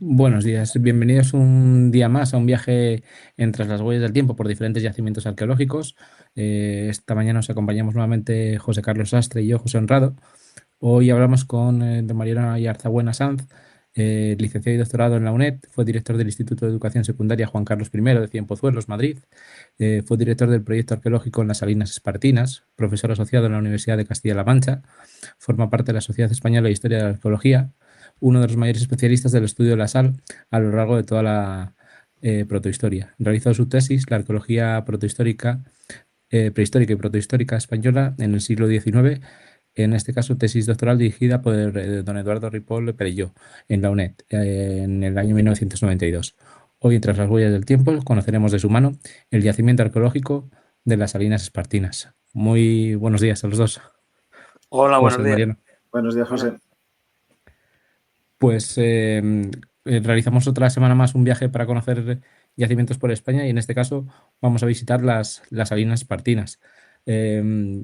Buenos días, bienvenidos un día más a un viaje entre las huellas del tiempo por diferentes yacimientos arqueológicos. Esta mañana nos acompañamos nuevamente José Carlos Sastre y yo, José Honrado. Hoy hablamos con don Mariano Ayarzabuena Sanz, licenciado y doctorado en la UNED, fue director del Instituto de Educación Secundaria Juan Carlos I de Cienpozuelos, Madrid, fue director del proyecto arqueológico en las Salinas Espartinas, profesor asociado en la Universidad de Castilla-La Mancha, forma parte de la Sociedad Española de Historia de la Arqueología, uno de los mayores especialistas del estudio de la sal a lo largo de toda la protohistoria. Realizó su tesis, la arqueología protohistórica, prehistórica y protohistórica española en el siglo XIX, en este caso tesis doctoral dirigida por don Eduardo Ripoll Perelló en la UNED en el año 1992. Hoy, tras las huellas del tiempo, conoceremos de su mano el yacimiento arqueológico de las Salinas Espartinas. Muy buenos días a los dos, Hola, José buenos y días. Mariano. Buenos días, José. Pues realizamos otra semana más un viaje para conocer yacimientos por España y en este caso vamos a visitar las Salinas Espartinas. Eh,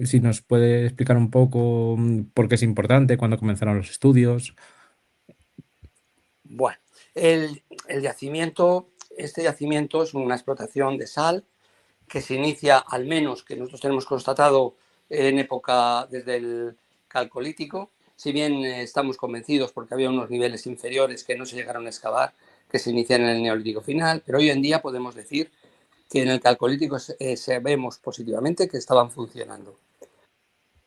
si nos puede explicar un poco por qué es importante, cuándo comenzaron los estudios. Bueno, el yacimiento, este yacimiento es una explotación de sal que se inicia, al menos que nosotros tenemos constatado, en época desde el Calcolítico. Si bien estamos convencidos, porque había unos niveles inferiores que no se llegaron a excavar, que se inician en el Neolítico final, pero hoy en día podemos decir que en el Calcolítico sabemos positivamente que estaban funcionando.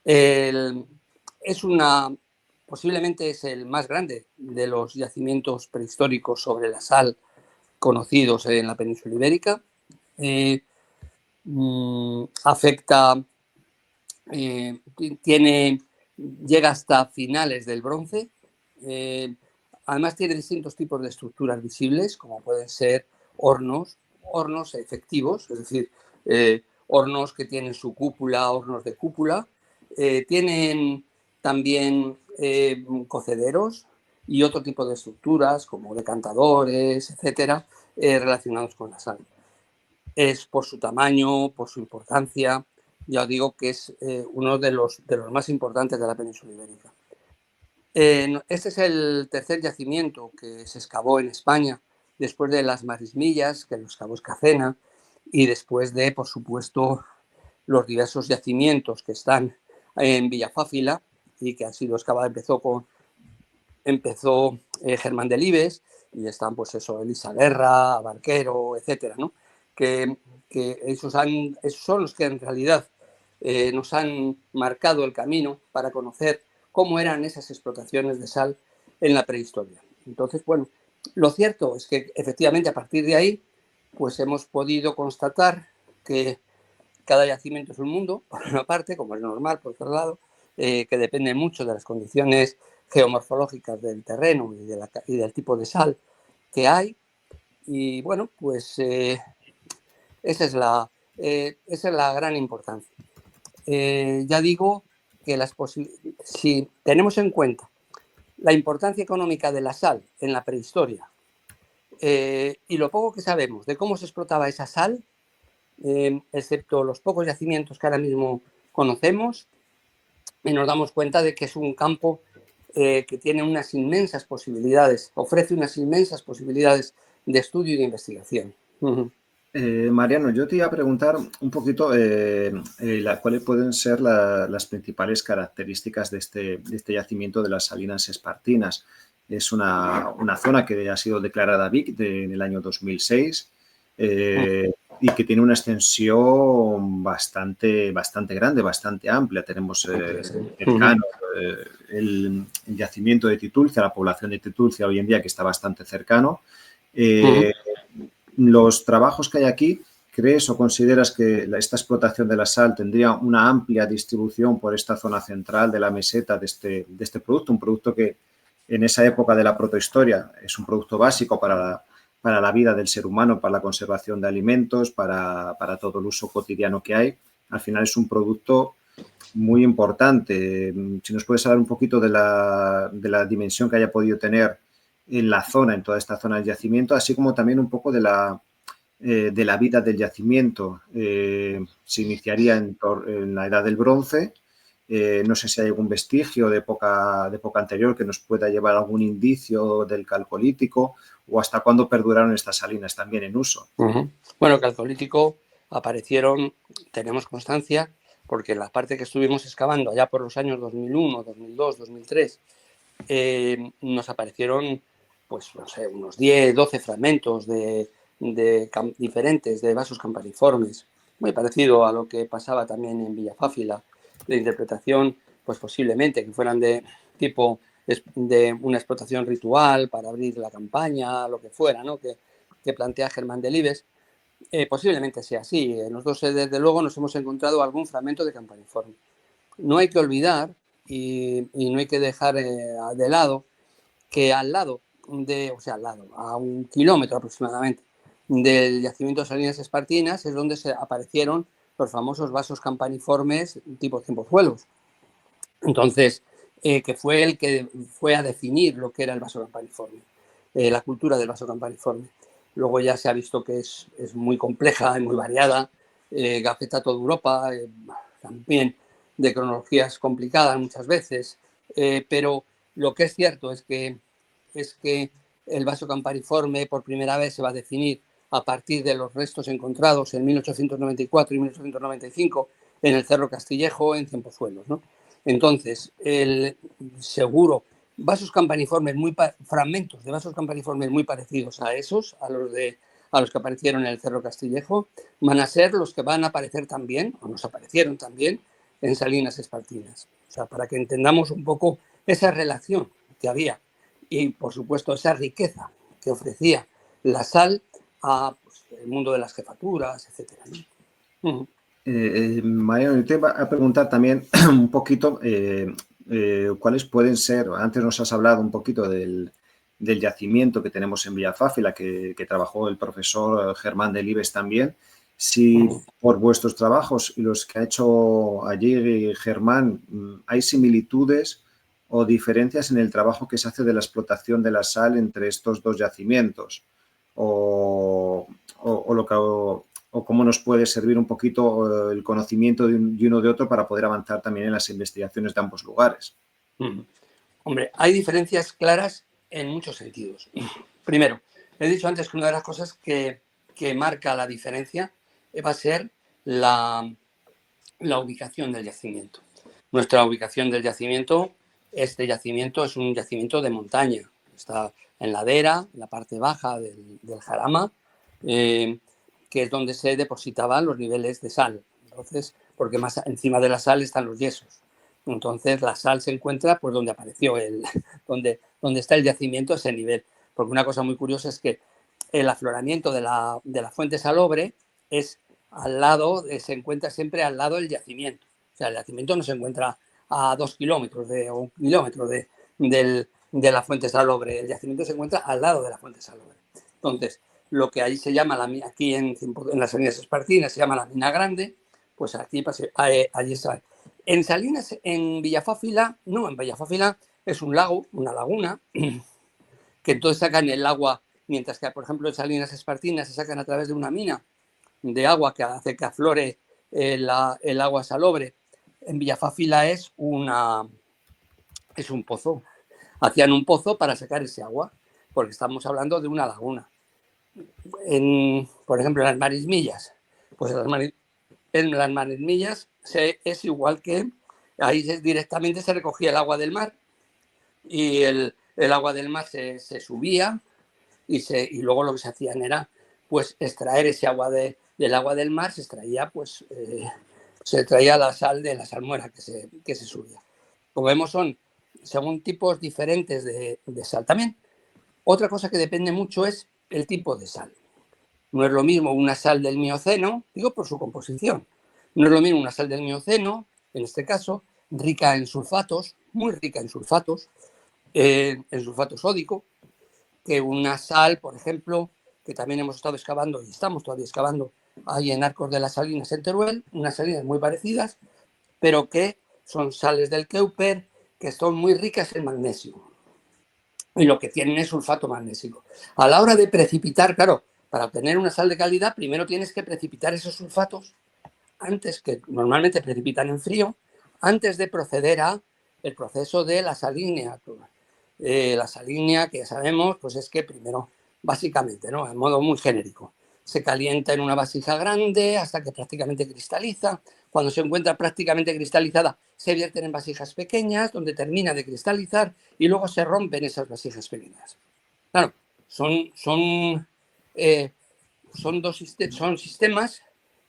Es posiblemente es el más grande de los yacimientos prehistóricos sobre la sal conocidos en la península ibérica. Afecta, llega hasta finales del bronce. Además tiene distintos tipos de estructuras visibles, como pueden ser hornos efectivos, es decir, hornos que tienen su cúpula, hornos de cúpula. Tienen también cocederos y otro tipo de estructuras como decantadores, etcétera, relacionados con la sal. Es por su tamaño, por su importancia, ya digo que es uno de los más importantes de la península ibérica. Este es el tercer yacimiento que se excavó en España después de las Marismillas, que lo excavó Escacena, y después de, por supuesto, los diversos yacimientos que están en Villafáfila y que han sido excavados. Empezó Germán Delibes y están, pues eso, Elisa Guerra, Barquero, etcétera, ¿no? Que esos son los que en realidad nos han marcado el camino para conocer cómo eran esas explotaciones de sal en la prehistoria. Entonces, bueno, lo cierto es que efectivamente a partir de ahí pues hemos podido constatar que cada yacimiento es un mundo, por una parte, como es normal, por otro lado, que depende mucho de las condiciones geomorfológicas del terreno y del tipo de sal que hay. Y bueno, pues esa es la gran importancia. Ya digo que si tenemos en cuenta la importancia económica de la sal en la prehistoria y lo poco que sabemos de cómo se explotaba esa sal, excepto los pocos yacimientos que ahora mismo conocemos, y nos damos cuenta de que es un campo que tiene unas inmensas posibilidades, ofrece unas inmensas posibilidades de estudio y de investigación. Mariano, yo te iba a preguntar un poquito cuáles pueden ser las principales características de este yacimiento de las Salinas Espartinas. Es una zona que ha sido declarada BIC en el año 2006 y que tiene una extensión bastante grande, bastante amplia. Tenemos cercano el yacimiento de Titulcia, la población de Titulcia hoy en día, que está bastante cercano. Los trabajos que hay aquí, ¿crees o consideras que esta explotación de la sal tendría una amplia distribución por esta zona central de la meseta de este producto? Un producto que en esa época de la protohistoria es un producto básico para la vida del ser humano, para la conservación de alimentos, para todo el uso cotidiano que hay. Al final es un producto muy importante. Si nos puedes hablar un poquito de la dimensión que haya podido tener en la zona, en toda esta zona del yacimiento, así como también un poco de la vida del yacimiento. Se iniciaría en la edad del bronce No sé si hay algún vestigio de época anterior que nos pueda llevar algún indicio del calcolítico, o hasta cuándo perduraron estas salinas también en uso. Bueno, calcolítico aparecieron, tenemos constancia, porque en la parte que estuvimos excavando allá por los años 2001, 2002, 2003, nos aparecieron, pues no sé, unos 10, 12 fragmentos diferentes de vasos campaniformes, muy parecido a lo que pasaba también en Villafáfila, de interpretación, pues posiblemente que fueran de tipo de una explotación ritual para abrir la campaña, lo que fuera, ¿no? que plantea Germán Delibes. Posiblemente sea así. Nosotros, desde luego, nos hemos encontrado algún fragmento de campaniforme. No hay que olvidar y no hay que dejar de lado que al lado, a 1 kilómetro aproximadamente del yacimiento de Salinas Espartinas es donde se aparecieron los famosos vasos campaniformes tipo Cienpozuelos. Entonces, que fue el que fue a definir lo que era el vaso campaniforme, la cultura del vaso campaniforme. Luego ya se ha visto que es muy compleja y muy variada, gafeta toda Europa, también de cronologías complicadas muchas veces, pero lo que es cierto es que el vaso campaniforme por primera vez se va a definir a partir de los restos encontrados en 1894 y 1895 en el Cerro Castillejo, en Cienpozuelos, ¿no? Entonces, seguro, fragmentos de vasos campaniformes muy parecidos a esos, a los que aparecieron en el Cerro Castillejo, van a ser los que van a aparecer también, o nos aparecieron también, en Salinas Espartinas. O sea, para que entendamos un poco esa relación que había y, por supuesto, esa riqueza que ofrecía la sal a el mundo de las jefaturas, etcétera, ¿no? Mariano, yo te iba a preguntar también un poquito cuáles pueden ser, antes nos has hablado un poquito del yacimiento que tenemos en Villafáfila, que trabajó el profesor Germán Delibes también. Si por vuestros trabajos y los que ha hecho allí Germán, hay similitudes o diferencias en el trabajo que se hace de la explotación de la sal entre estos dos yacimientos, o cómo nos puede servir un poquito el conocimiento de uno de otro para poder avanzar también en las investigaciones de ambos lugares. Hombre, hay diferencias claras en muchos sentidos. Primero, he dicho antes que una de las cosas que marca la diferencia va a ser la ubicación del yacimiento. Nuestra ubicación del yacimiento, este yacimiento es un yacimiento de montaña. Está en ladera, en la parte baja del Jarama, que es donde se depositaban los niveles de sal. Entonces, porque más encima de la sal están los yesos. Entonces, la sal se encuentra pues donde apareció donde está el yacimiento a ese nivel. Porque una cosa muy curiosa es que el afloramiento de la fuente salobre es al lado, se encuentra siempre al lado del yacimiento. O sea, el yacimiento no se encuentra a 2 kilómetros o 1 kilómetro de la fuente salobre. El yacimiento se encuentra al lado de la fuente salobre. Entonces, lo que ahí se llama, aquí en las Salinas Espartinas se llama la mina grande, pues aquí allí está. En Salinas, en Villafáfila, no, en Villafáfila es un lago, una laguna, que entonces sacan el agua, mientras que, por ejemplo, en Salinas Espartinas se sacan a través de una mina de agua que hace que aflore el agua salobre. En Villafáfila es un pozo. Hacían un pozo para sacar ese agua, porque estamos hablando de una laguna. Por ejemplo, en las marismillas, pues en las marismillas es igual que ahí directamente se recogía el agua del mar y el agua del mar se subía y luego lo que se hacían era pues extraer ese agua del agua del mar, se extraía pues se traía la sal de la salmuera que se subía. Como vemos, son según tipos diferentes de sal. También otra cosa que depende mucho es el tipo de sal. No es lo mismo una sal del Mioceno, digo por su composición, no es lo mismo una sal del Mioceno, en este caso, rica en sulfatos, muy rica en sulfato sódico, que una sal, por ejemplo, que también hemos estado excavando y estamos todavía excavando ahí en Arcos de las Salinas en Teruel, unas salinas muy parecidas, pero que son sales del Keuper, que son muy ricas en magnesio. Y lo que tienen es sulfato magnésico. A la hora de precipitar, claro, para obtener una sal de calidad, primero tienes que precipitar esos sulfatos antes, que normalmente precipitan en frío, antes de proceder a el proceso de la salinea. La salinea, que ya sabemos, pues es que primero, básicamente, ¿no?, en modo muy genérico, se calienta en una vasija grande hasta que prácticamente cristaliza. Cuando se encuentra prácticamente cristalizada, se vierten en vasijas pequeñas, donde termina de cristalizar y luego se rompen esas vasijas pequeñas. Claro, son sistemas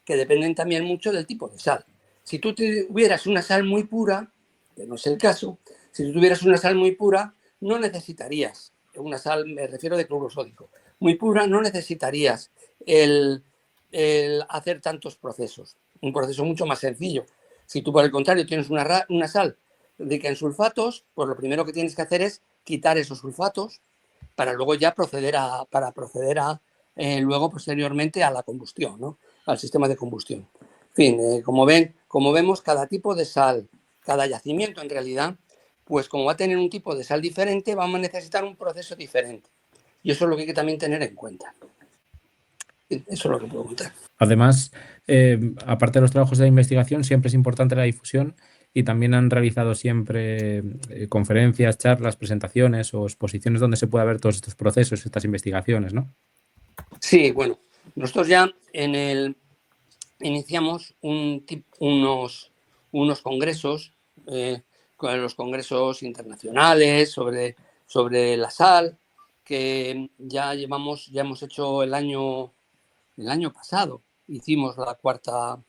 que dependen también mucho del tipo de sal. Si tú tuvieras una sal muy pura, que no es el caso, si tú tuvieras una sal muy pura, no necesitarías una sal, me refiero de cloruro sódico, muy pura, no necesitarías el hacer tantos procesos. Un proceso mucho más sencillo. Si tú, por el contrario, tienes una sal rica en sulfatos, pues lo primero que tienes que hacer es quitar esos sulfatos para luego ya proceder a luego posteriormente a la combustión, ¿no?, al sistema de combustión. En fin, como vemos, cada tipo de sal, cada yacimiento en realidad, pues como va a tener un tipo de sal diferente, vamos a necesitar un proceso diferente. Y eso es lo que hay que también tener en cuenta. Eso es lo que puedo contar. Además, aparte de los trabajos de investigación, siempre es importante la difusión y también han realizado siempre conferencias, charlas, presentaciones o exposiciones donde se pueda ver todos estos procesos, estas investigaciones, ¿no? Sí, bueno, nosotros ya iniciamos unos congresos, con los congresos internacionales sobre la sal, que ya hemos hecho el año pasado. Hicimos la cuarta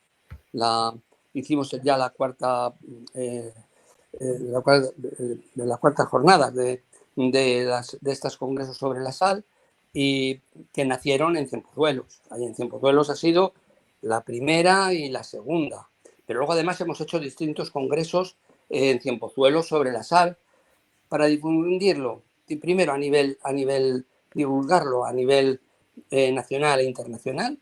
jornada de estos congresos sobre la sal, y que nacieron en Cienpozuelos. Ahí en Cienpozuelos ha sido la primera y la segunda. Pero luego además hemos hecho distintos congresos en Cienpozuelos sobre la sal para difundirlo, primero divulgarlo a nivel nacional e internacional.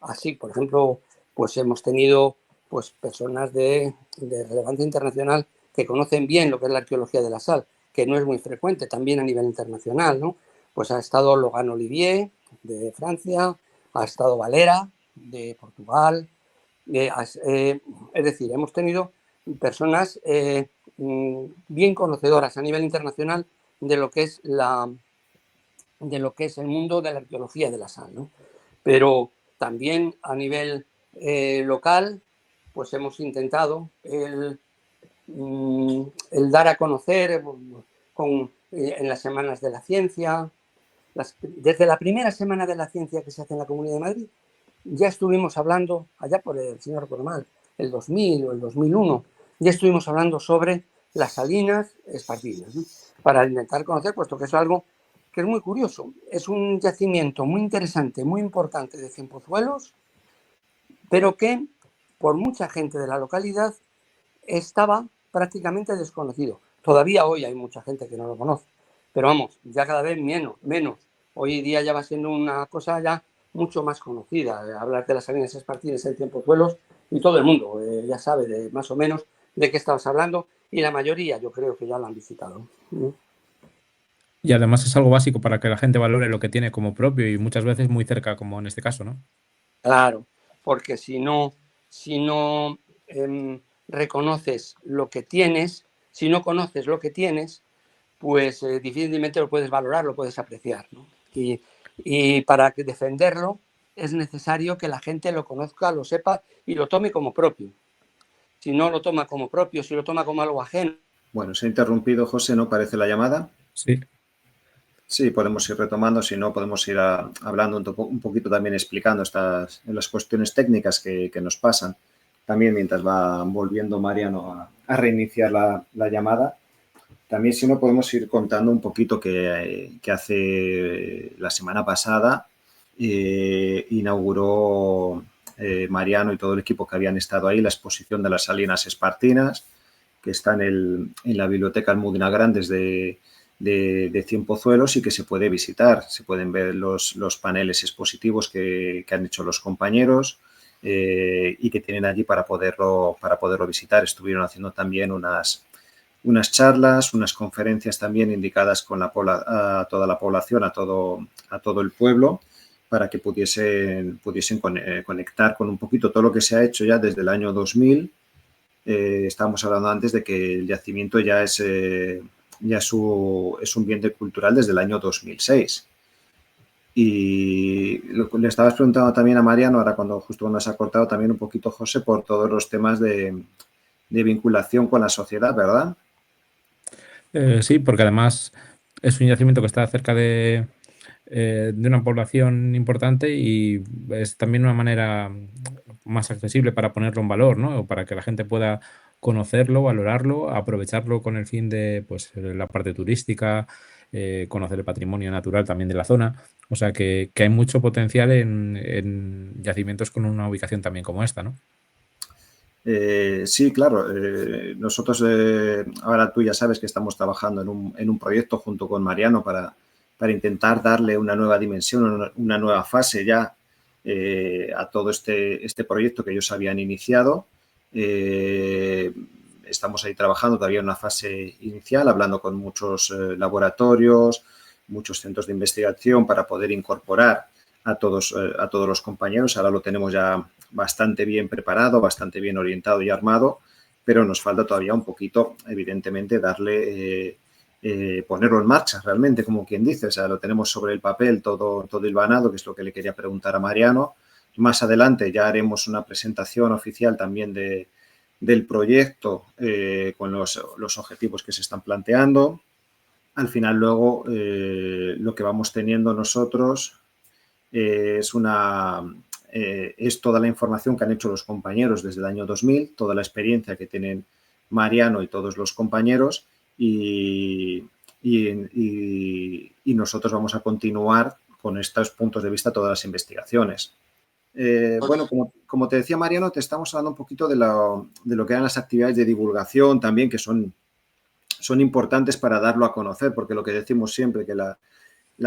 Así, por ejemplo, pues hemos tenido pues personas de relevancia internacional que conocen bien lo que es la arqueología de la sal, que no es muy frecuente también a nivel internacional, ¿no? Pues ha estado Logan Olivier, de Francia, ha estado Valera, de Portugal. Es decir, hemos tenido personas bien conocedoras a nivel internacional de lo que es el mundo de la arqueología de la sal, ¿no? Pero también a nivel local, pues hemos intentado el dar a conocer en las semanas de la ciencia. Desde la primera semana de la ciencia que se hace en la Comunidad de Madrid, ya estuvimos hablando, allá por el, si no recuerdo mal, el 2000 o el 2001, ya estuvimos hablando sobre las salinas espartinas, ¿no?, para intentar conocer, puesto que es algo que es muy curioso. Es un yacimiento muy interesante, muy importante de Cienpozuelos, pero que por mucha gente de la localidad estaba prácticamente desconocido. Todavía hoy hay mucha gente que no lo conoce, pero vamos, ya cada vez menos. Hoy día ya va siendo una cosa ya mucho más conocida. Hablar de las salinas espartinas en Cienpozuelos y todo el mundo ya sabe más o menos de qué estabas hablando, y la mayoría yo creo que ya lo han visitado. Y además es algo básico para que la gente valore lo que tiene como propio y muchas veces muy cerca, como en este caso, ¿no? Claro, porque si no reconoces lo que tienes, si no conoces lo que tienes, pues difícilmente lo puedes valorar, lo puedes apreciar, ¿no? Y para defenderlo es necesario que la gente lo conozca, lo sepa y lo tome como propio. Si no lo toma como propio, si lo toma como algo ajeno. Bueno, se ha interrumpido, José, ¿no parece la llamada? Sí. Sí, podemos ir retomando, si no podemos ir hablando un poquito también, explicando las cuestiones técnicas que nos pasan. También mientras va volviendo Mariano a reiniciar la llamada. También si no podemos ir contando un poquito que hace la semana pasada inauguró Mariano y todo el equipo que habían estado ahí la exposición de las salinas espartinas, que está en la Biblioteca Almudena Grandes de Cienpozuelos y que se puede visitar. Se pueden ver los paneles expositivos que han hecho los compañeros y que tienen allí para poderlo visitar. Estuvieron haciendo también unas charlas, unas conferencias también indicadas a toda la población, a todo el pueblo, para que pudiesen conectar con un poquito todo lo que se ha hecho ya desde el año 2000 estábamos hablando antes de que el yacimiento ya es un bien cultural desde el año 2006. Y le estabas preguntando también a Mariano, ahora justo cuando se ha cortado también un poquito, José, por todos los temas de vinculación con la sociedad, ¿verdad? Sí, porque además es un yacimiento que está cerca de una población importante y es también una manera más accesible para ponerlo en valor, ¿no? O para que la gente pueda conocerlo, valorarlo, aprovecharlo con el fin de, pues, la parte turística, conocer el patrimonio natural también de la zona. O sea que hay mucho potencial en yacimientos con una ubicación también como esta, ¿no? Sí, claro. Nosotros ahora tú ya sabes que estamos trabajando en un proyecto junto con Mariano para intentar darle una nueva dimensión, una nueva fase ya a todo este proyecto que ellos habían iniciado. Estamos ahí trabajando todavía en una fase inicial, hablando con muchos laboratorios, muchos centros de investigación para poder incorporar a todos los compañeros. Ahora lo tenemos ya bastante bien preparado, bastante bien orientado y armado, pero nos falta todavía un poquito, evidentemente, darle, ponerlo en marcha realmente, como quien dice. O sea, lo tenemos sobre el papel todo hilvanado, que es lo que le quería preguntar a Mariano. Más adelante ya haremos una presentación oficial también del proyecto con los objetivos que se están planteando. Al final, luego, lo que vamos teniendo nosotros es toda la información que han hecho los compañeros desde el año 2000, toda la experiencia que tienen Mariano y todos los compañeros y nosotros vamos a continuar con estos puntos de vista todas las investigaciones. Bueno, como te decía Mariano, te estamos hablando un poquito de lo que eran las actividades de divulgación también, que son importantes para darlo a conocer, porque lo que decimos siempre, que la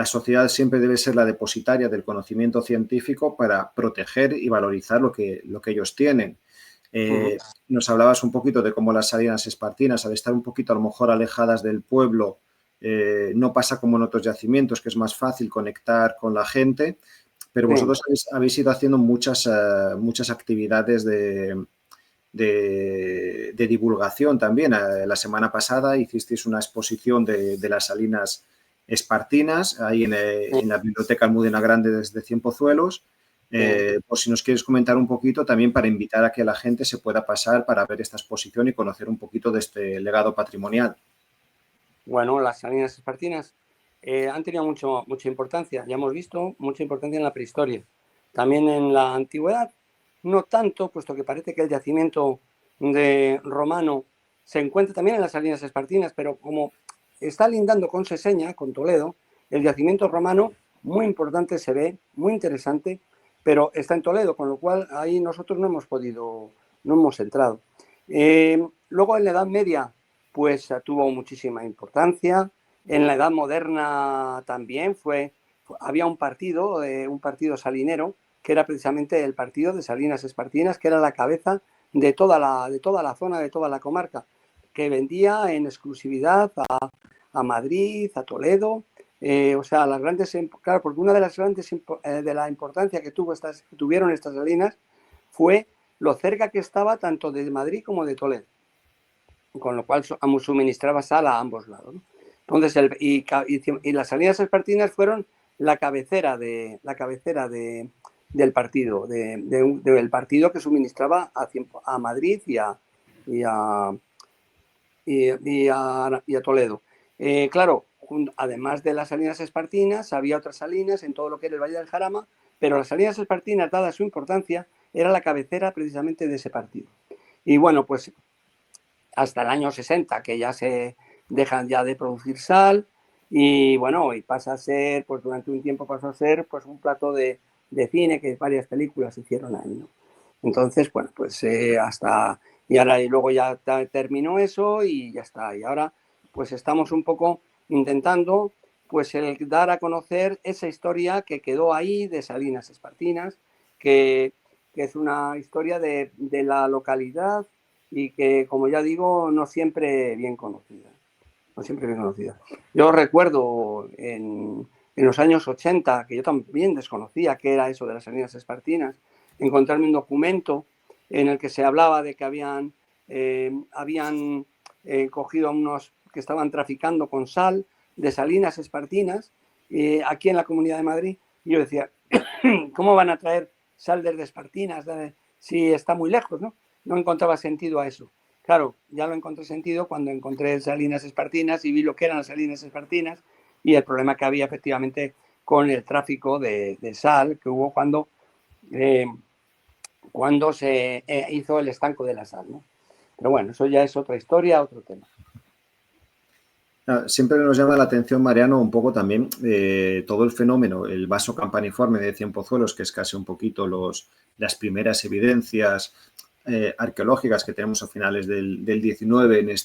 sociedad siempre debe ser la depositaria del conocimiento científico para proteger y valorizar lo que ellos tienen. Nos hablabas un poquito de cómo las salinas espartinas, al estar un poquito a lo mejor alejadas del pueblo, no pasa como en otros yacimientos, que es más fácil conectar con la gente, pero vosotros habéis ido haciendo muchas actividades de divulgación también. La semana pasada hicisteis una exposición de las salinas espartinas, ahí en la Biblioteca Almudena Grande desde Cienpozuelos. Por si nos quieres comentar un poquito, también para invitar a que la gente se pueda pasar para ver esta exposición y conocer un poquito de este legado patrimonial. Bueno, las salinas espartinas han tenido mucha importancia, ya hemos visto, mucha importancia en la prehistoria. También en la antigüedad, no tanto, puesto que parece que el yacimiento romano se encuentra también en las salinas espartinas, pero como está lindando con Seseña, con Toledo, el yacimiento romano, muy importante, se ve, muy interesante, pero está en Toledo, con lo cual ahí nosotros no hemos entrado. Luego en la Edad Media, pues tuvo muchísima importancia. En la Edad Moderna también había un partido salinero, que era precisamente el partido de Salinas Espartinas, que era la cabeza de toda la zona, de toda la comarca, que vendía en exclusividad a Madrid, a Toledo. O sea, claro, porque una de las grandes de la importancia que tuvieron estas salinas fue lo cerca que estaba tanto de Madrid como de Toledo, con lo cual suministraba sal a ambos lados, ¿no? Entonces, y las salinas espartinas fueron la cabecera del partido, del partido que suministraba a Madrid y a Toledo. Claro, además de las salinas espartinas, había otras salinas en todo lo que era el Valle del Jarama, pero las salinas espartinas, dada su importancia, era la cabecera precisamente de ese partido. Y bueno, pues hasta el año 60, que ya se dejan ya de producir sal, y bueno, y pasa a ser, pues durante un tiempo pasó a ser pues un plato de cine, que varias películas se hicieron ahí, ¿no? Entonces, bueno, pues y luego ya terminó eso y ya está. Y ahora pues estamos un poco intentando pues el dar a conocer esa historia que quedó ahí de Salinas Espartinas, que es una historia de la localidad y que, como ya digo, no siempre bien conocida. Yo recuerdo en los años 80, que yo también desconocía qué era eso de las salinas espartinas, encontrarme un documento en el que se hablaba de que habían habían cogido a unos que estaban traficando con sal de Salinas Espartinas aquí en la Comunidad de Madrid. Y yo decía, ¿cómo van a traer sal desde Espartinas si está muy lejos, ¿no? No encontraba sentido a eso. Claro, ya lo encontré sentido cuando encontré Salinas Espartinas y vi lo que eran las Salinas Espartinas y el problema que había efectivamente con el tráfico de sal que hubo cuando se hizo el estanco de la sal, ¿no? Pero bueno, eso ya es otra historia, otro tema. Siempre nos llama la atención, Mariano, un poco también todo el fenómeno, el vaso campaniforme de Cienpozuelos, que es casi un poquito las primeras evidencias arqueológicas que tenemos a finales del 19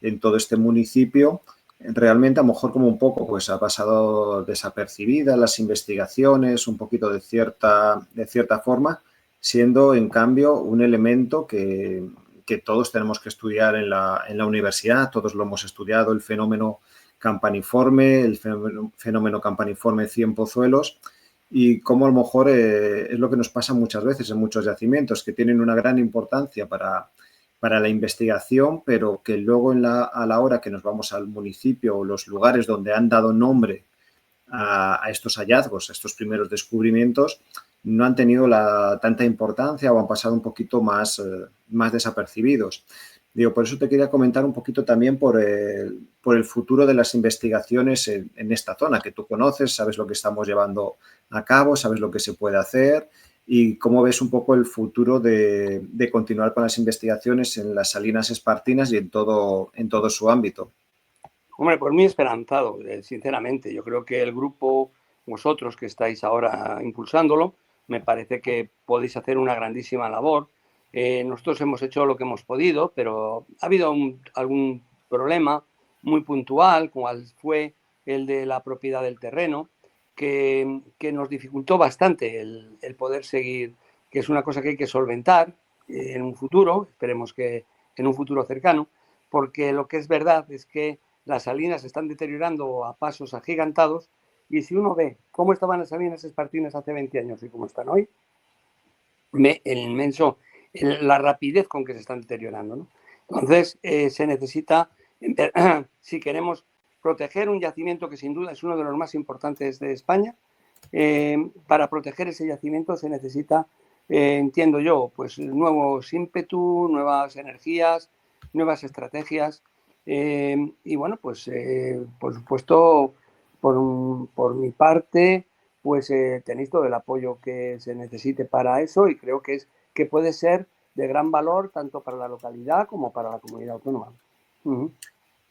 en todo este municipio. Realmente, a lo mejor como un poco pues ha pasado desapercibida las investigaciones, un poquito de cierta forma, siendo en cambio un elemento que todos tenemos que estudiar en la universidad, todos lo hemos estudiado, el fenómeno campaniforme, Cienpozuelos, y cómo a lo mejor es lo que nos pasa muchas veces en muchos yacimientos, que tienen una gran importancia para la investigación, pero que luego a la hora que nos vamos al municipio o los lugares donde han dado nombre a estos hallazgos, a estos primeros descubrimientos, no han tenido tanta importancia o han pasado un poquito más desapercibidos. Digo, por eso te quería comentar un poquito también por el futuro de las investigaciones en esta zona, que tú conoces, sabes lo que estamos llevando a cabo, sabes lo que se puede hacer y cómo ves un poco el futuro de continuar con las investigaciones en las Salinas Espartinas y en todo su ámbito. Hombre, pues muy esperanzado, sinceramente. Yo creo que el grupo, vosotros que estáis ahora impulsándolo, me parece que podéis hacer una grandísima labor. Nosotros hemos hecho lo que hemos podido, pero ha habido algún problema muy puntual, como fue el de la propiedad del terreno, que nos dificultó bastante el poder seguir, que es una cosa que hay que solventar en un futuro, esperemos que en un futuro cercano, porque lo que es verdad es que las salinas se están deteriorando a pasos agigantados y si uno ve cómo estaban las Salinas Espartinas hace 20 años y cómo están hoy, la rapidez con que se están deteriorando, ¿no? Entonces, se necesita, si queremos proteger un yacimiento que sin duda es uno de los más importantes de España, para proteger ese yacimiento se necesita, entiendo yo, pues nuevos ímpetus, nuevas energías, nuevas estrategias. Y bueno, pues por supuesto, por mi parte, pues tenéis todo el apoyo que se necesite para eso y creo que puede ser de gran valor tanto para la localidad como para la comunidad autónoma.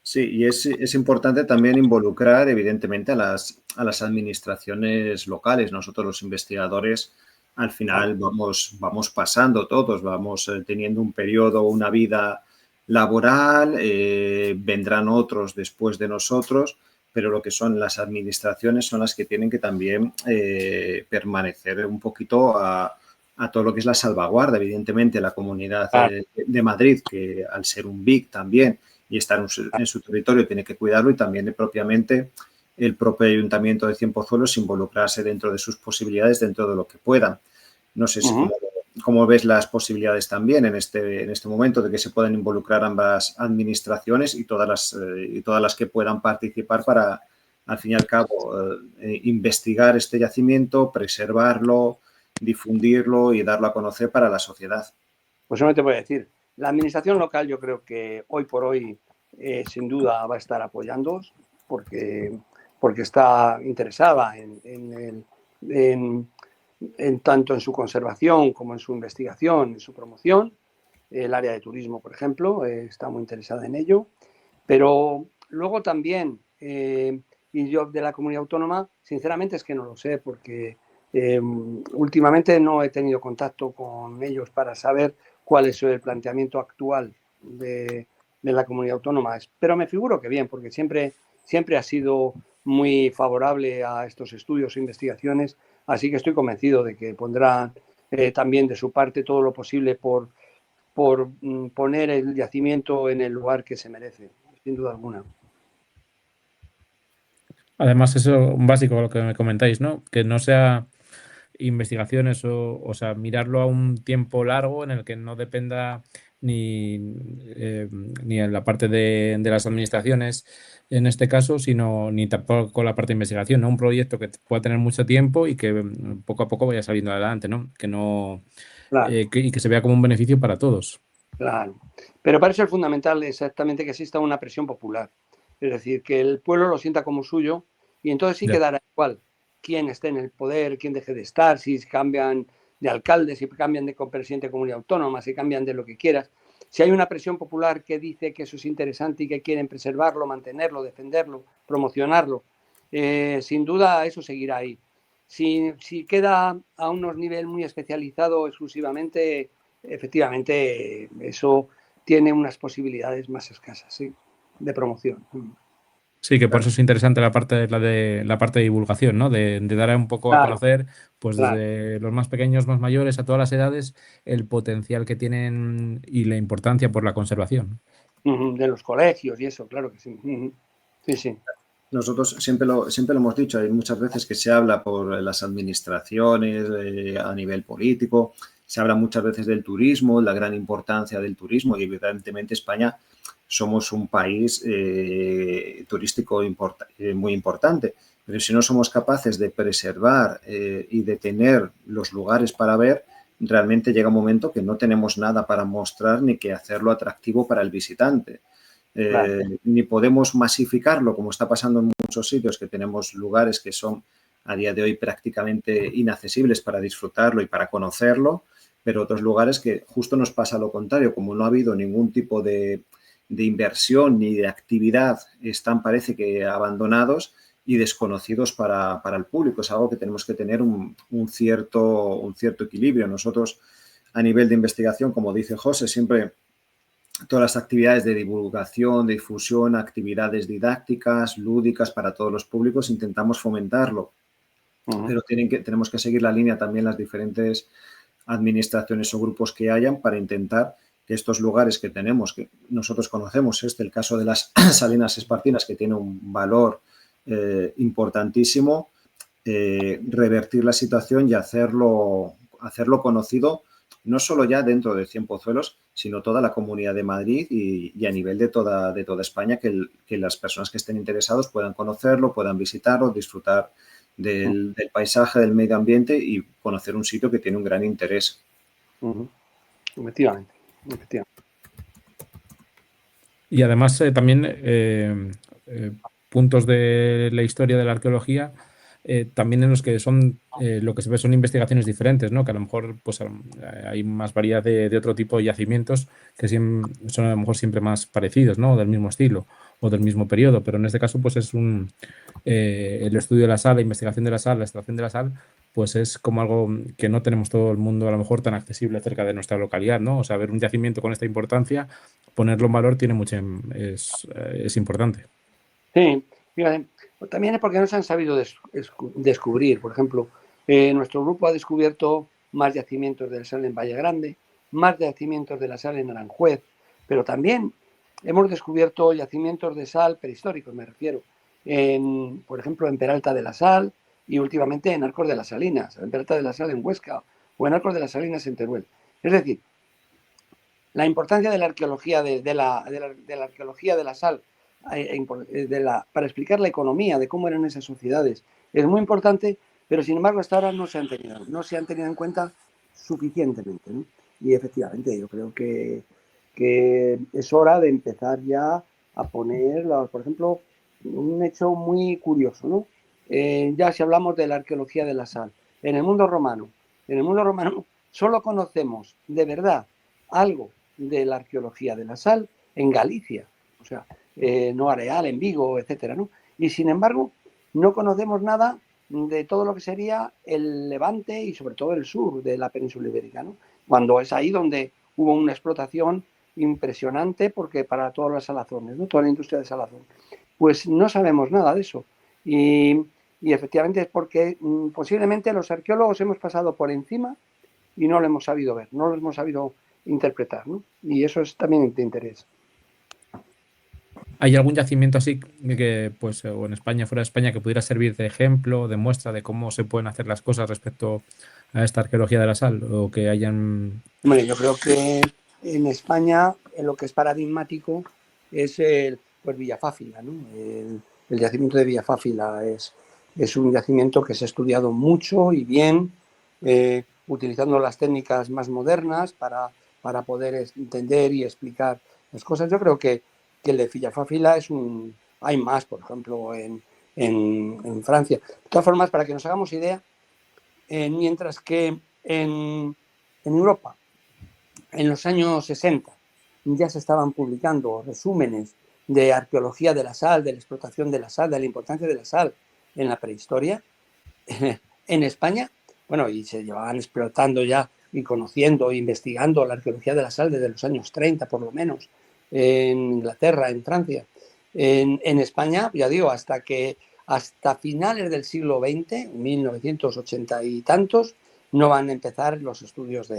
Sí, y es importante también involucrar, evidentemente, a las administraciones locales. Nosotros, los investigadores, al final vamos pasando todos, vamos teniendo un periodo, una vida laboral, vendrán otros después de nosotros, pero lo que son las administraciones son las que tienen que también permanecer un poquito a todo lo que es la salvaguarda. Evidentemente, la Comunidad de Madrid, que al ser un BIC también y estar en su territorio tiene que cuidarlo, y también propiamente el propio Ayuntamiento de Cienpozuelos involucrarse dentro de sus posibilidades, dentro de lo que puedan. No sé si cómo ves las posibilidades también en este momento de que se puedan involucrar ambas administraciones y todas las que puedan participar para, al fin y al cabo, investigar este yacimiento, preservarlo, difundirlo y darlo a conocer para la sociedad. Pues no te voy a decir. La administración local yo creo que hoy por hoy sin duda va a estar apoyándoos porque está interesada tanto en su conservación como en su investigación, en su promoción. El área de turismo, por ejemplo, está muy interesada en ello. Pero luego también, y yo de la comunidad autónoma, sinceramente es que no lo sé porque últimamente no he tenido contacto con ellos para saber cuál es el planteamiento actual de la comunidad autónoma. Pero me figuro que bien, porque siempre ha sido muy favorable a estos estudios e investigaciones, así que estoy convencido de que pondrán también de su parte todo lo posible por poner el yacimiento en el lugar que se merece, sin duda alguna. Además, eso un básico lo que me comentáis, ¿no? Que no sea investigaciones o sea, mirarlo a un tiempo largo en el que no dependa ni en la parte de las administraciones en este caso, sino ni tampoco la parte de investigación, ¿no? Un proyecto que pueda tener mucho tiempo y que poco a poco vaya saliendo adelante, ¿no? Que no Claro, y que se vea como un beneficio para todos. claro. Pero para eso es fundamental exactamente que exista una presión popular. Es decir, que el pueblo lo sienta como suyo y entonces sí Ya. quedará igual quién esté en el poder, quién deje de estar, si cambian de alcalde, si cambian de presidente de comunidad autónoma, si cambian de lo que quieras. Si hay una presión popular que dice que eso es interesante y que quieren preservarlo, mantenerlo, defenderlo, promocionarlo, sin duda eso seguirá ahí. Si queda a unos nivel muy especializado exclusivamente, efectivamente eso tiene unas posibilidades más escasas, ¿sí? De promoción. Sí, que por eso es interesante la parte de divulgación, ¿no? De dar un poco a Claro, conocer, pues claro. desde los más pequeños, más mayores, a todas las edades, el potencial que tienen y la importancia por la conservación. De los colegios y eso, claro que sí. Sí, sí. Nosotros siempre lo hemos dicho, hay muchas veces que se habla por las administraciones, a nivel político, se habla muchas veces del turismo, la gran importancia del turismo y evidentemente España somos un país turístico muy importante, pero si no somos capaces de preservar y de tener los lugares para ver, realmente llega un momento que no tenemos nada para mostrar ni que hacerlo atractivo para el visitante. Claro. Ni podemos masificarlo, como está pasando en muchos sitios, que tenemos lugares que son a día de hoy prácticamente inaccesibles para disfrutarlo y para conocerlo, pero otros lugares que justo nos pasa lo contrario, como no ha habido ningún tipo de inversión ni de actividad, están parece que abandonados y desconocidos para el público. Es algo que tenemos que tener un cierto equilibrio. Nosotros, a nivel de investigación, como dice José, siempre todas las actividades de divulgación, de difusión, actividades didácticas, lúdicas para todos los públicos, intentamos fomentarlo. Pero tenemos que seguir la línea también las diferentes administraciones o grupos que hayan para intentar que estos lugares que tenemos, que nosotros conocemos, el caso de las Salinas Espartinas, que tiene un valor importantísimo, revertir la situación y hacerlo conocido no solo ya dentro de Cienpozuelos, sino toda la Comunidad de Madrid y a nivel de toda España, que las personas que estén interesados puedan conocerlo, puedan visitarlo, disfrutar del paisaje, del medio ambiente y conocer un sitio que tiene un gran interés. Efectivamente. Y además también puntos de la historia de la arqueología también en los que son lo que se ve son investigaciones diferentes, ¿no? Que a lo mejor pues hay más variedad de otro tipo de yacimientos que son a lo mejor siempre más parecidos, ¿no? Del mismo estilo o del mismo periodo, pero en este caso pues es el estudio de la sal, la investigación de la sal, la extracción de la sal, pues es como algo que no tenemos todo el mundo a lo mejor tan accesible cerca de nuestra localidad, ¿no? O sea, ver un yacimiento con esta importancia, ponerlo en valor tiene es importante. Sí, fíjate, también es porque no se han sabido descubrir. Por ejemplo, nuestro grupo ha descubierto más yacimientos de la sal en Valle Grande, más yacimientos de la sal en Aranjuez, pero también hemos descubierto yacimientos de sal prehistóricos, me refiero, por ejemplo, en Peralta de la Sal y últimamente en Arcos de las Salinas, en Peralta de la Sal en Huesca o en Arcos de las Salinas en Teruel. Es decir, la importancia de la arqueología de la arqueología de la sal para explicar la economía de cómo eran esas sociedades es muy importante, pero sin embargo hasta ahora no se han tenido en cuenta suficientemente, ¿no? Y efectivamente yo creo que es hora de empezar ya a poner, por ejemplo, un hecho muy curioso, ¿no? Ya si hablamos de la arqueología de la sal, en el mundo romano solo conocemos de verdad algo de la arqueología de la sal en Galicia, o sea, no Areal, en Vigo, etcétera, ¿no? Y sin embargo, no conocemos nada de todo lo que sería el Levante y sobre todo el sur de la península ibérica, ¿no? Cuando es ahí donde hubo una explotación impresionante porque para todas las salazones, ¿no? Toda la industria de salazón. Pues no sabemos nada de eso. Y efectivamente es porque posiblemente los arqueólogos hemos pasado por encima y no lo hemos sabido ver, no lo hemos sabido interpretar, ¿no? Y eso es también de interés. ¿Hay algún yacimiento así que, pues, o en España, fuera de España, que pudiera servir de ejemplo, de muestra de cómo se pueden hacer las cosas respecto a esta arqueología de la sal? O que hayan... Hombre, yo creo que en España lo que es paradigmático es pues Villafáfila, ¿no? El yacimiento de Villafáfila es un yacimiento que se ha estudiado mucho y bien, utilizando las técnicas más modernas para poder entender y explicar las cosas. Yo creo que el de Villafáfila hay más, por ejemplo, en Francia. De todas formas, para que nos hagamos idea, mientras que en Europa, en los años 60, ya se estaban publicando resúmenes de arqueología de la sal, de la explotación de la sal, de la importancia de la sal en la prehistoria. En España, bueno, y se llevaban explotando ya y conociendo e investigando la arqueología de la sal desde los años 30, por lo menos, en Inglaterra, en Francia. En España, ya digo, hasta finales del siglo XX, 1980 y tantos, no van a empezar los estudios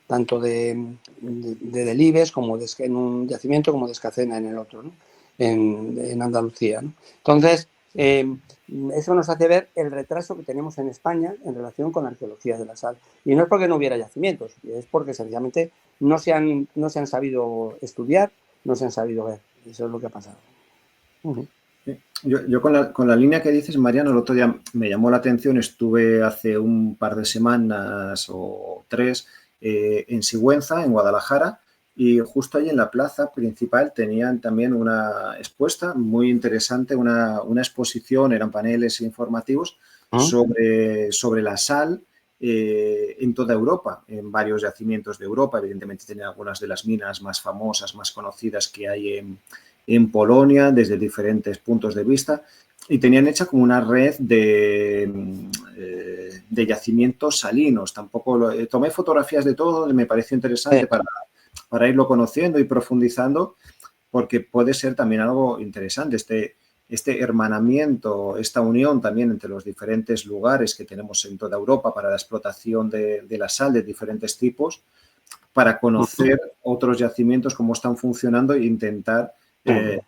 tanto de Delibes como en un yacimiento como de Escacena en el otro, ¿no? en Andalucía, ¿no? Entonces, eso nos hace ver el retraso que tenemos en España en relación con la arqueología de la sal. Y no es porque no hubiera yacimientos, es porque sencillamente no se han sabido estudiar, no se han sabido ver. Eso es lo que ha pasado. Yo con la línea que dices, Mariano, el otro día me llamó la atención, estuve hace un par de semanas o 3 en Sigüenza, en Guadalajara, y justo ahí en la plaza principal tenían también una expuesta muy interesante, una exposición, eran paneles informativos sobre la sal en toda Europa, en varios yacimientos de Europa. Evidentemente tenían algunas de las minas más famosas, más conocidas que hay en Polonia, desde diferentes puntos de vista, y tenían hecha como una red de yacimientos salinos. Tampoco tomé fotografías de todo, me pareció interesante para irlo conociendo y profundizando, porque puede ser también algo interesante este hermanamiento, esta unión también entre los diferentes lugares que tenemos en toda Europa para la explotación de la sal de diferentes tipos, para conocer otros yacimientos, cómo están funcionando e intentar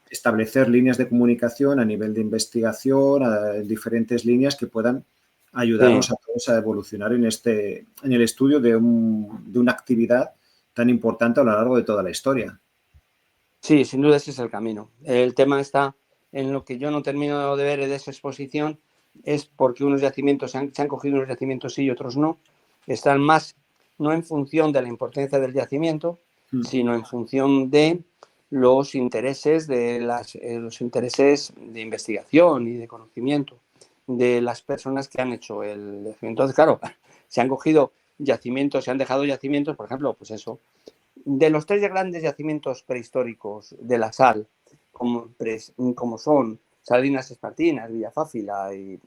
establecer líneas de comunicación a nivel de investigación, diferentes líneas que puedan ayudarnos a todos a evolucionar en el estudio de una actividad tan importante a lo largo de toda la historia. Sí, sin duda ese es el camino. El tema está en lo que yo no termino de ver de esa exposición, es porque unos yacimientos se han cogido unos yacimientos sí y otros no. Están más no en función de la importancia del yacimiento, sino en función de los intereses los intereses de investigación y de conocimiento de las personas que han hecho el yacimiento. Entonces, claro, se han cogido yacimientos, se han dejado yacimientos, por ejemplo, pues eso, de los 3 grandes yacimientos prehistóricos de la sal, como son Salinas Espartinas, Villafáfila y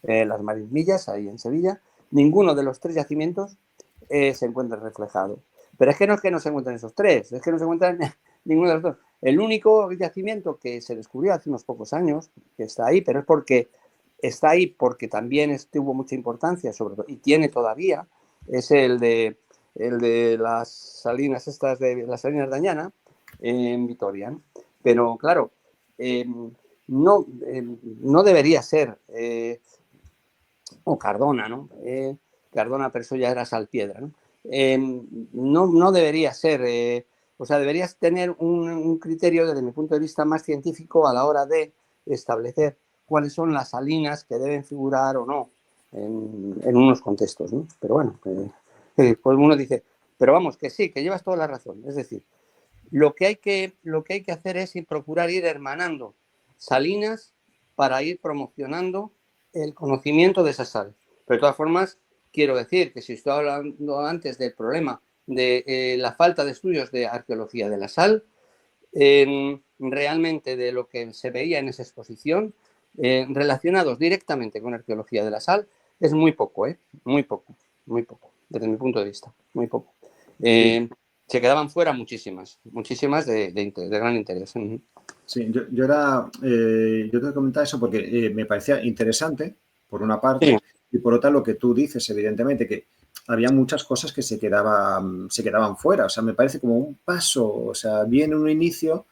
las Marismillas, ahí en Sevilla, ninguno de los 3 yacimientos se encuentra reflejado. Pero es que no se encuentran esos 3, es que no se encuentran ninguno de los 2. El único yacimiento que se descubrió hace unos pocos años, que está ahí, pero es porque está ahí porque también tuvo mucha importancia, sobre todo, y tiene todavía, es el de las salinas estas de las salinas de Añana en Vitoria, ¿no? Pero claro, no debería ser o Cardona, ¿no? Cardona, pero eso ya era Salpiedra, ¿no? No debería ser, o sea, deberías tener un criterio desde mi punto de vista más científico a la hora de establecer cuáles son las salinas que deben figurar o no en unos contextos, ¿no? Pero bueno, pues uno dice, pero vamos, que sí, que llevas toda la razón. Es decir, lo que hay que hacer es procurar ir hermanando salinas para ir promocionando el conocimiento de esa sal. Pero de todas formas, quiero decir que si estoy hablando antes del problema de la falta de estudios de arqueología de la sal, realmente de lo que se veía en esa exposición, relacionados directamente con arqueología de la sal, es muy poco, muy poco, desde mi punto de vista, muy poco. Se quedaban fuera muchísimas de gran interés. Sí, yo te comentaba eso porque me parecía interesante, por una parte, y por otra lo que tú dices, evidentemente, que había muchas cosas que se quedaban fuera. O sea, me parece como un paso, o sea, bien un inicio,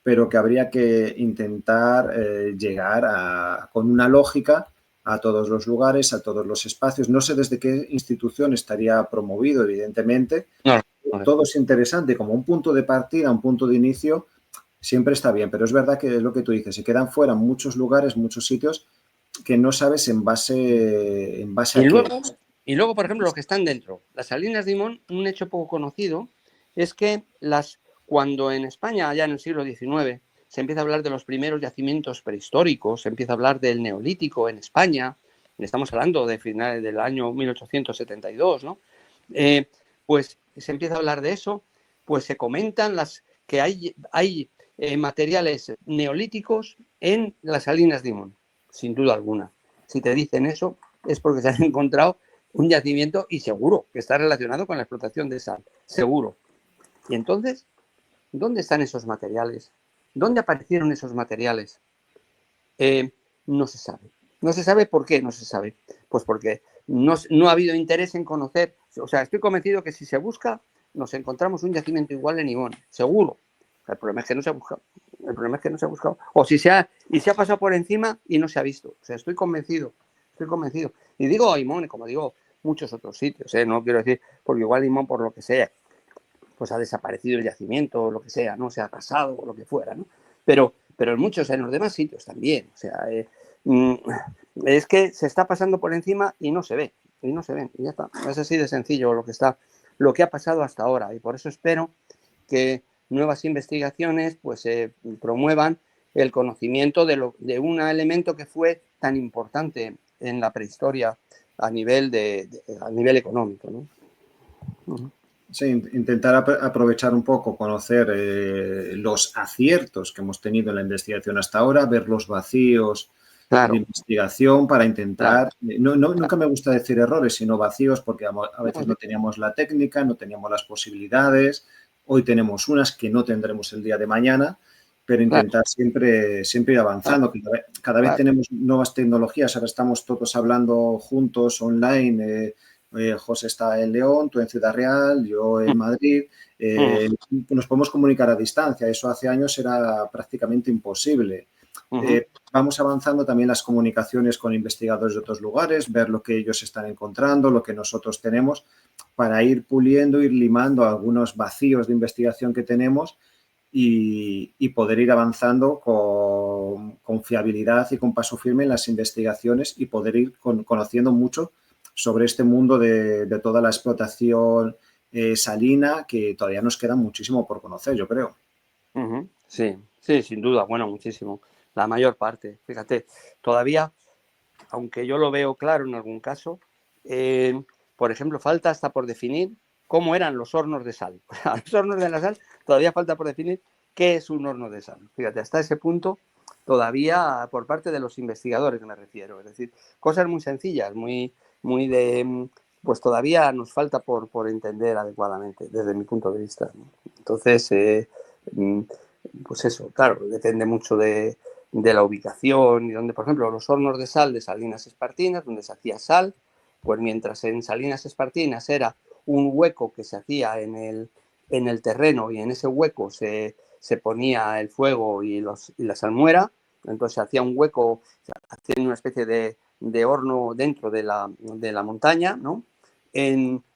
pero que habría que intentar llegar con una lógica a todos los lugares, a todos los espacios. No sé desde qué institución estaría promovido, evidentemente. No, no. Todo es interesante, como un punto de partida, un punto de inicio, siempre está bien, pero es verdad que es lo que tú dices, se quedan fuera muchos lugares, muchos sitios que no sabes en base a qué. Y luego, por ejemplo, los que están dentro. Las Salinas de Limón, un hecho poco conocido, es que cuando en España, ya en el siglo XIX, se empieza a hablar de los primeros yacimientos prehistóricos, se empieza a hablar del Neolítico en España, estamos hablando de finales del año 1872, ¿no? Pues se empieza a hablar de eso, pues se comentan que hay materiales neolíticos en las Salinas de Limón, sin duda alguna. Si te dicen eso, es porque se han encontrado un yacimiento y seguro que está relacionado con la explotación de sal, seguro. Y entonces, ¿dónde están esos materiales? ¿Dónde aparecieron esos materiales? No se sabe. No se sabe por qué no se sabe. Pues porque no ha habido interés en conocer. O sea, estoy convencido que si se busca, nos encontramos un yacimiento igual en Limón, seguro. El problema es que no se ha buscado. El problema es que no se ha buscado. O si se ha pasado por encima y no se ha visto. O sea, estoy convencido. Y digo Limón, como digo muchos otros sitios, no quiero decir, porque igual Limón, por lo que sea, pues ha desaparecido el yacimiento, o lo que sea, ¿no? Se ha arrasado, o lo que fuera, ¿no? Pero en los demás sitios también. O sea, es que se está pasando por encima y no se ve. Y ya está. Es así de sencillo lo que ha pasado hasta ahora. Y por eso espero que nuevas investigaciones pues promuevan el conocimiento de un elemento que fue tan importante en la prehistoria a nivel económico, ¿no? Uh-huh. Sí, intentar aprovechar un poco, conocer los aciertos que hemos tenido en la investigación hasta ahora, ver los vacíos de investigación para intentar, nunca me gusta decir errores, sino vacíos, porque a veces no teníamos la técnica, no teníamos las posibilidades, hoy tenemos unas que no tendremos el día de mañana, pero intentar siempre ir avanzando. Cada vez tenemos nuevas tecnologías, ahora estamos todos hablando juntos online. José está en León, tú en Ciudad Real, yo en Madrid. Nos podemos comunicar a distancia. Eso hace años era prácticamente imposible. Vamos avanzando también las comunicaciones con investigadores de otros lugares, ver lo que ellos están encontrando, lo que nosotros tenemos, para ir puliendo, ir limando algunos vacíos de investigación que tenemos y poder ir avanzando con fiabilidad y con paso firme en las investigaciones y poder ir conociendo mucho sobre este mundo de toda la explotación salina, que todavía nos queda muchísimo por conocer, yo creo. Sí, sin duda, bueno, muchísimo. La mayor parte, fíjate, todavía, aunque yo lo veo claro en algún caso, por ejemplo, falta hasta por definir cómo eran los hornos de sal. Los hornos de la sal, todavía falta por definir qué es un horno de sal. Fíjate, hasta ese punto todavía por parte de los investigadores me refiero. Es decir, cosas muy sencillas, pues todavía nos falta por entender adecuadamente desde mi punto de vista, ¿no? Entonces, pues eso, claro, depende mucho de la ubicación y donde, por ejemplo, los hornos de sal de Salinas Espartinas, donde se hacía sal, pues mientras en Salinas Espartinas era un hueco que se hacía en el terreno y en ese hueco se ponía el fuego y la salmuera, entonces se hacía un hueco, hacía una especie de horno dentro de la montaña, ¿no?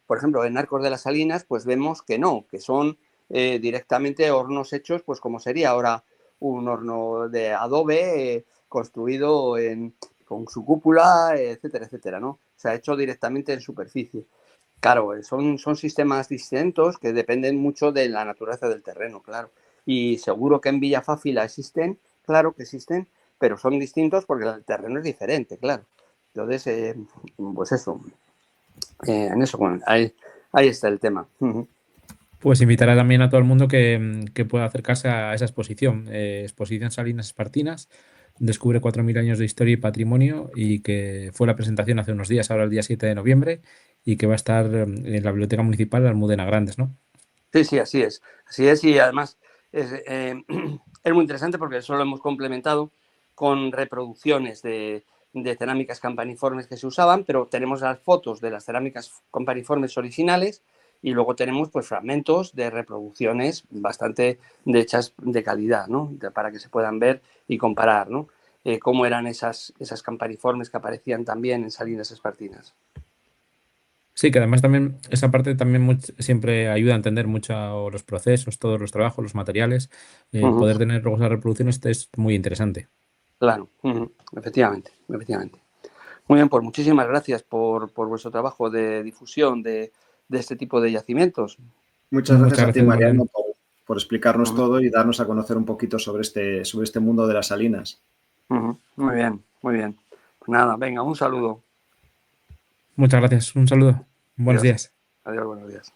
Por ejemplo, en Arcos de las Salinas, pues vemos que no, que son directamente hornos hechos, pues como sería ahora un horno de adobe construido con su cúpula, etcétera, etcétera, ¿no? Se ha hecho directamente en superficie. Claro, son sistemas distintos que dependen mucho de la naturaleza del terreno, claro. Y seguro que en Villafáfila existen, claro que existen, pero son distintos porque el terreno es diferente, claro. Entonces, pues eso, en eso, bueno, ahí está el tema. Pues invitará también a todo el mundo que pueda acercarse a esa exposición. Exposición Salinas Espartinas, descubre 4.000 años de historia y patrimonio, y que fue la presentación hace unos días, ahora el día 7 de noviembre, y que va a estar en la Biblioteca Municipal de Almudena Grandes, ¿no? Sí, así es. Así es, y además es muy interesante porque eso lo hemos complementado con reproducciones de cerámicas campaniformes que se usaban, pero tenemos las fotos de las cerámicas campaniformes originales y luego tenemos pues fragmentos de reproducciones bastante hechas de calidad, ¿no? Para que se puedan ver y comparar, ¿no? cómo eran esas campaniformes que aparecían también en Salinas Espartinas. Sí, que además también esa parte también siempre ayuda a entender mucho los procesos, todos los trabajos, los materiales. El poder tener luego esas reproducciones es muy interesante. Claro, efectivamente, efectivamente. Muy bien, pues muchísimas gracias por vuestro trabajo de difusión de este tipo de yacimientos. Muchas gracias a ti, Mariano, Mariano. por explicarnos todo y darnos a conocer un poquito sobre este mundo de las salinas. Muy bien, muy bien. Pues nada, venga, un saludo. Muchas gracias. Un saludo. Buenos Adiós. días. Adiós, buenos días.